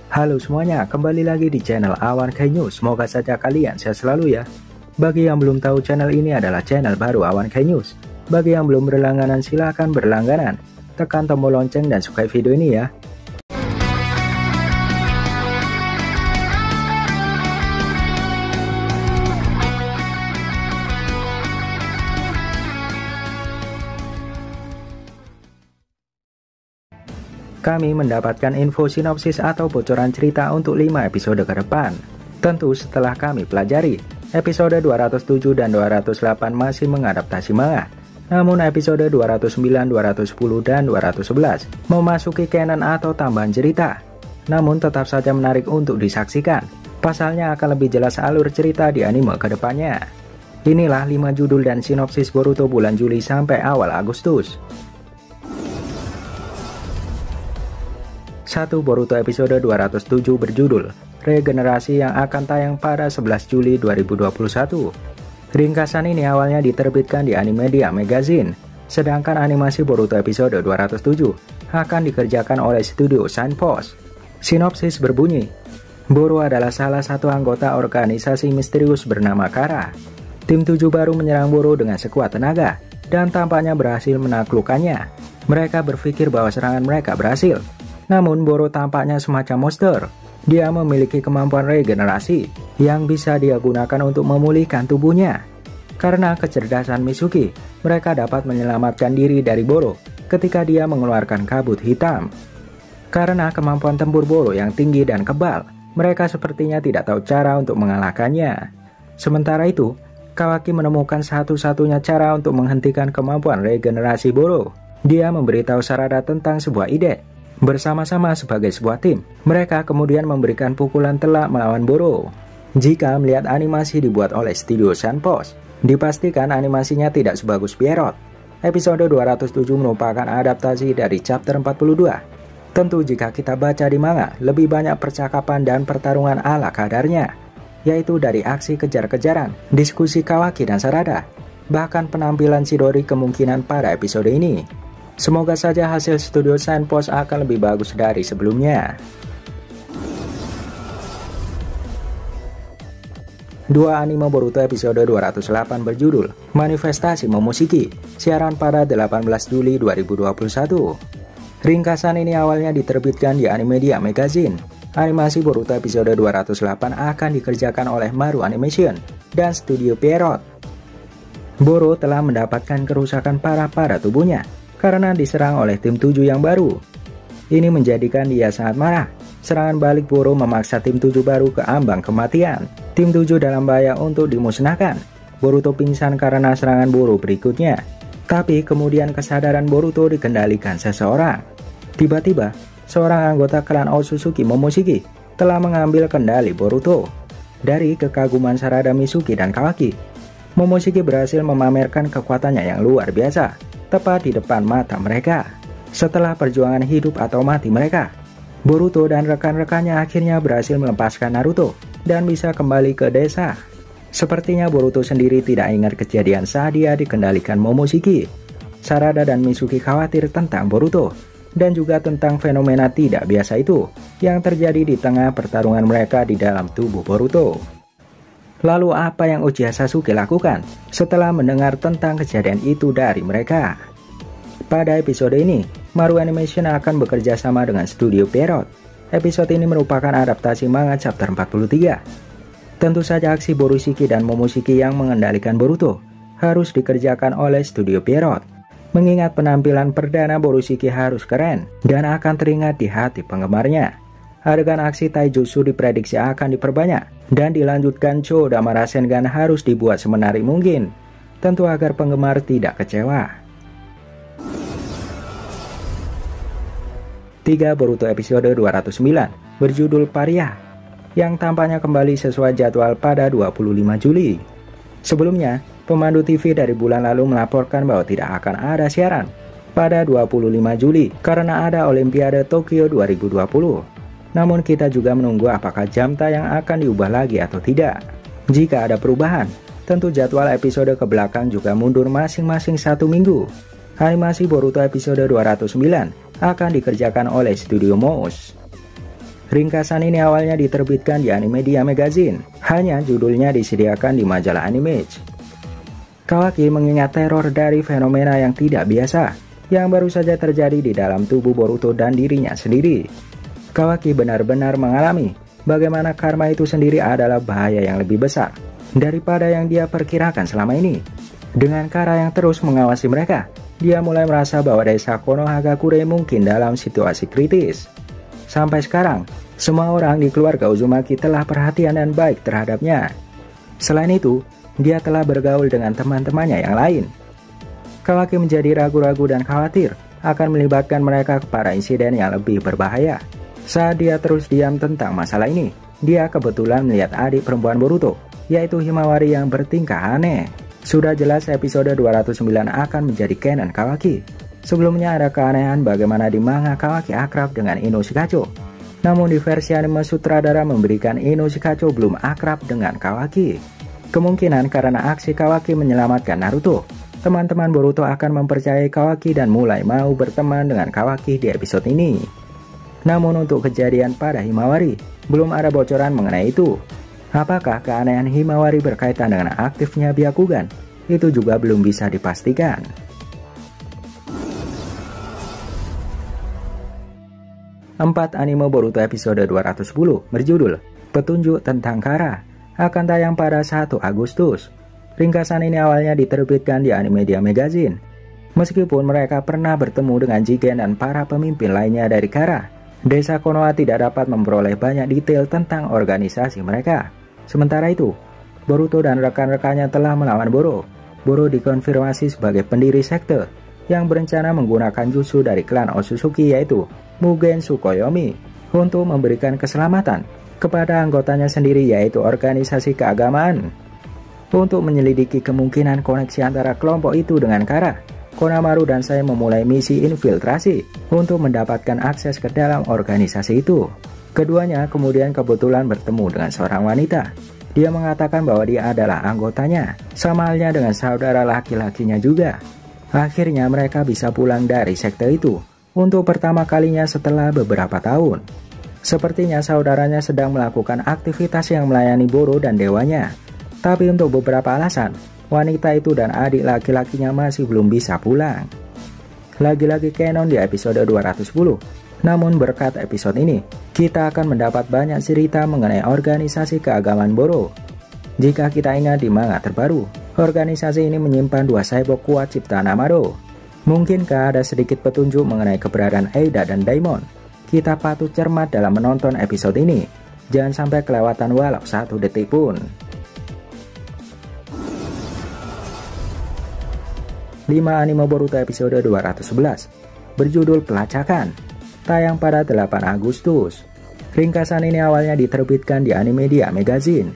Halo semuanya, kembali lagi di channel Awan Kai News. Semoga saja kalian sehat selalu ya. Bagi yang belum tahu, channel ini adalah channel baru Awan Kai News. Bagi yang belum berlangganan, silahkan berlangganan. Tekan tombol lonceng dan sukai video ini ya. Kami mendapatkan info sinopsis atau bocoran cerita untuk 5 episode ke depan. Tentu setelah kami pelajari, episode 207 dan 208 masih mengadaptasi manga. Namun episode 209, 210, dan 211 memasuki canon atau tambahan cerita. Namun tetap saja menarik untuk disaksikan. Pasalnya akan lebih jelas alur cerita di anime ke depannya. Inilah 5 judul dan sinopsis Boruto bulan Juli sampai awal Agustus. 1. Boruto episode 207 berjudul Regenerasi yang akan tayang pada 11 Juli 2021. Ringkasan ini awalnya diterbitkan di Animedia Magazine, sedangkan animasi Boruto episode 207 akan dikerjakan oleh studio Signpost. Sinopsis berbunyi, Boro adalah salah satu anggota organisasi misterius bernama Kara. Tim 7 baru menyerang Boro dengan sekuat tenaga, dan tampaknya berhasil menaklukkannya. Mereka berpikir bahwa serangan mereka berhasil. Namun Boro tampaknya semacam monster. Dia memiliki kemampuan regenerasi yang bisa dia gunakan untuk memulihkan tubuhnya. Karena kecerdasan Mitsuki, mereka dapat menyelamatkan diri dari Boro ketika dia mengeluarkan kabut hitam. Karena kemampuan tempur Boro yang tinggi dan kebal, mereka sepertinya tidak tahu cara untuk mengalahkannya. Sementara itu, Kawaki menemukan satu-satunya cara untuk menghentikan kemampuan regenerasi Boro. Dia memberitahu Sarada tentang sebuah ide. Bersama-sama sebagai sebuah tim, mereka kemudian memberikan pukulan telak melawan Boro. Jika melihat animasi dibuat oleh studio Signpost, dipastikan animasinya tidak sebagus Pierrot. Episode 207 merupakan adaptasi dari chapter 42. Tentu jika kita baca di manga, lebih banyak percakapan dan pertarungan ala kadarnya, yaitu dari aksi kejar-kejaran, diskusi Kawaki dan Sarada, bahkan penampilan Chidori kemungkinan pada episode ini. Semoga saja hasil studio Signpost akan lebih bagus dari sebelumnya. 2. Anime Boruto episode 208 berjudul Manifestasi Momoshiki, siaran pada 18 Juli 2021. Ringkasan ini awalnya diterbitkan di Animedia Magazine. Animasi Boruto episode 208 akan dikerjakan oleh Maru Animation dan studio Pierrot. Boro telah mendapatkan kerusakan parah pada tubuhnya karena diserang oleh tim 7 yang baru. Ini menjadikan dia sangat marah. Serangan balik Boro memaksa tim 7 baru ke ambang kematian. Tim 7 dalam bahaya untuk dimusnahkan. Boruto pingsan karena serangan Boro berikutnya. Tapi kemudian kesadaran Boruto dikendalikan seseorang. Tiba-tiba, seorang anggota klan Otsutsuki Momoshiki telah mengambil kendali Boruto. Dari kekaguman Sarada, Mitsuki, dan Kawaki, Momoshiki berhasil memamerkan kekuatannya yang luar biasa tepat di depan mata mereka. Setelah perjuangan hidup atau mati mereka, Boruto dan rekan-rekannya akhirnya berhasil melepaskan Naruto dan bisa kembali ke desa. Sepertinya Boruto sendiri tidak ingat kejadian saat dia dikendalikan Momoshiki. Sarada dan Mitsuki khawatir tentang Boruto dan juga tentang fenomena tidak biasa itu yang terjadi di tengah pertarungan mereka di dalam tubuh Boruto. Lalu apa yang Uchiha Sasuke lakukan setelah mendengar tentang kejadian itu dari mereka? Pada episode ini, Maru Animation akan bekerja sama dengan studio Pierrot. Episode ini merupakan adaptasi manga chapter 43. Tentu saja aksi Borushiki dan Momoshiki yang mengendalikan Boruto harus dikerjakan oleh studio Pierrot. Mengingat penampilan perdana Borushiki harus keren dan akan teringat di hati penggemarnya. Adegan aksi taijutsu diprediksi akan diperbanyak dan dilanjutkan Chodama Rasengan harus dibuat semenarik mungkin, tentu agar penggemar tidak kecewa. 3. Boruto episode 209 berjudul Paria, yang tampaknya kembali sesuai jadwal pada 25 Juli. Sebelumnya, pemandu TV dari bulan lalu melaporkan bahwa tidak akan ada siaran pada 25 Juli karena ada Olimpiade Tokyo 2020. Namun kita juga menunggu apakah jam tayang akan diubah lagi atau tidak. Jika ada perubahan, tentu jadwal episode ke belakang juga mundur masing-masing 1 minggu. Animasi Boruto episode 209 akan dikerjakan oleh studio Mouse. Ringkasan ini awalnya diterbitkan di Animedia Magazine, hanya judulnya disediakan di majalah Animage. Kawaki mengingat teror dari fenomena yang tidak biasa, yang baru saja terjadi di dalam tubuh Boruto dan dirinya sendiri. Kawaki benar-benar mengalami bagaimana karma itu sendiri adalah bahaya yang lebih besar daripada yang dia perkirakan selama ini. Dengan Kara yang terus mengawasi mereka, dia mulai merasa bahwa desa Konohagakure mungkin dalam situasi kritis. Sampai sekarang, semua orang di keluarga Uzumaki telah perhatian dan baik terhadapnya. Selain itu, dia telah bergaul dengan teman-temannya yang lain. Kawaki menjadi ragu-ragu dan khawatir akan melibatkan mereka kepada insiden yang lebih berbahaya. Saat dia terus diam tentang masalah ini, dia kebetulan melihat adik perempuan Boruto, yaitu Himawari yang bertingkah aneh. Sudah jelas episode 209 akan menjadi canon Kawaki. Sebelumnya ada keanehan bagaimana di manga Kawaki akrab dengan Ino Shikacho. Namun di versi anime sutradara memberikan Ino Shikacho belum akrab dengan Kawaki. Kemungkinan karena aksi Kawaki menyelamatkan Naruto, teman-teman Boruto akan mempercayai Kawaki dan mulai mau berteman dengan Kawaki di episode ini. Namun untuk kejadian pada Himawari, belum ada bocoran mengenai itu. Apakah keanehan Himawari berkaitan dengan aktifnya Byakugan? Itu juga belum bisa dipastikan. 4 anime Boruto episode 210 berjudul Petunjuk tentang Kara akan tayang pada 1 Agustus. Ringkasan ini awalnya diterbitkan di Animedia Magazine. Meskipun mereka pernah bertemu dengan Jigen dan para pemimpin lainnya dari Kara, desa Konoha tidak dapat memperoleh banyak detail tentang organisasi mereka. Sementara itu, Boruto dan rekan-rekannya telah melawan Boro. Boro dikonfirmasi sebagai pendiri sekte yang berencana menggunakan jutsu dari klan Otsutsuki yaitu Mugen Tsukuyomi untuk memberikan keselamatan kepada anggotanya sendiri yaitu organisasi keagamaan. Untuk menyelidiki kemungkinan koneksi antara kelompok itu dengan Kara, Konamaru dan saya memulai misi infiltrasi untuk mendapatkan akses ke dalam organisasi itu. Keduanya kemudian kebetulan bertemu dengan seorang wanita. Dia mengatakan bahwa dia adalah anggotanya, sama halnya dengan saudara laki-lakinya juga. Akhirnya mereka bisa pulang dari sekte itu untuk pertama kalinya setelah beberapa tahun. Sepertinya saudaranya sedang melakukan aktivitas yang melayani Boro dan dewanya. Tapi untuk beberapa alasan, wanita itu dan adik laki-lakinya masih belum bisa pulang. Lagi-lagi canon di episode 210. Namun berkat episode ini, kita akan mendapat banyak cerita mengenai organisasi keagamaan Boro. Jika kita ingat di manga terbaru, organisasi ini menyimpan 2 cyborg kuat ciptaan Amado. Mungkinkah ada sedikit petunjuk mengenai keberadaan Eida dan Daimon? Kita patut cermat dalam menonton episode ini. Jangan sampai kelewatan walau 1 detik pun. 5 anime Boruto episode 211 berjudul Pelacakan, tayang pada 8 Agustus. Ringkasan ini awalnya diterbitkan di Animedia Magazine.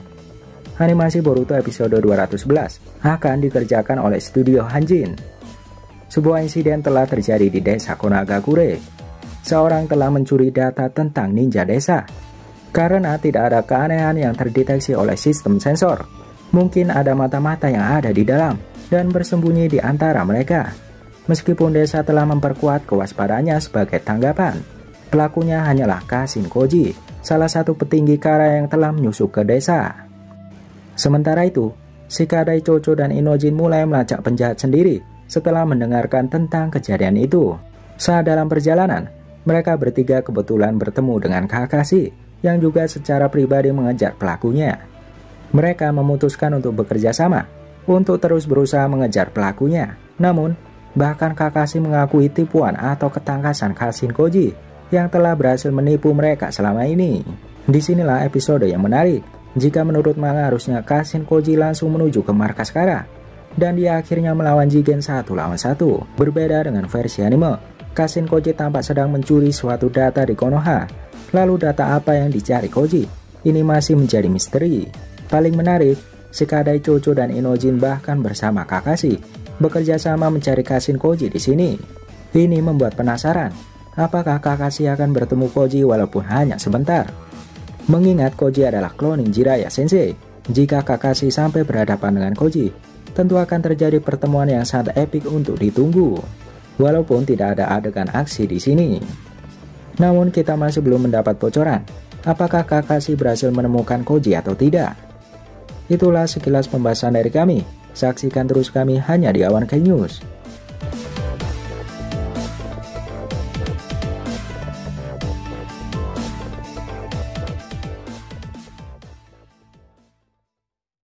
Animasi Boruto episode 211 akan dikerjakan oleh studio Hanjin. Sebuah insiden telah terjadi di desa Konohagakure. Seorang telah mencuri data tentang ninja desa. Karena tidak ada keanehan yang terdeteksi oleh sistem sensor, mungkin ada mata-mata yang ada di dalam dan bersembunyi di antara mereka. Meskipun desa telah memperkuat kewaspadaannya sebagai tanggapan, pelakunya hanyalah Kashin Koji, salah satu petinggi Kara yang telah menyusup ke desa. Sementara itu, Shikadai Chocho dan Inojin mulai melacak penjahat sendiri setelah mendengarkan tentang kejadian itu. Saat dalam perjalanan, mereka bertiga kebetulan bertemu dengan Kakashi yang juga secara pribadi mengejar pelakunya. Mereka memutuskan untuk bekerja sama untuk terus berusaha mengejar pelakunya. Namun, bahkan Kakashi mengakui tipuan atau ketangkasan Kashin Koji yang telah berhasil menipu mereka selama ini. Disinilah episode yang menarik. Jika menurut manga harusnya Kashin Koji langsung menuju ke markas Kara, dan dia akhirnya melawan Jigen 1 lawan 1. Berbeda dengan versi anime, Kashin Koji tampak sedang mencuri suatu data di Konoha. Lalu data apa yang dicari Koji? Ini masih menjadi misteri. Paling menarik, Shikadai Chocho dan Inojin bahkan bersama Kakashi bekerja sama mencari Kashin Koji di sini. Ini membuat penasaran, apakah Kakashi akan bertemu Koji walaupun hanya sebentar? Mengingat Koji adalah cloning Jiraiya Sensei, jika Kakashi sampai berhadapan dengan Koji, tentu akan terjadi pertemuan yang sangat epik untuk ditunggu. Walaupun tidak ada adegan aksi di sini. Namun kita masih belum mendapat bocoran, apakah Kakashi berhasil menemukan Koji atau tidak. Itulah sekilas pembahasan dari kami. Saksikan terus kami hanya di Awan Kai News.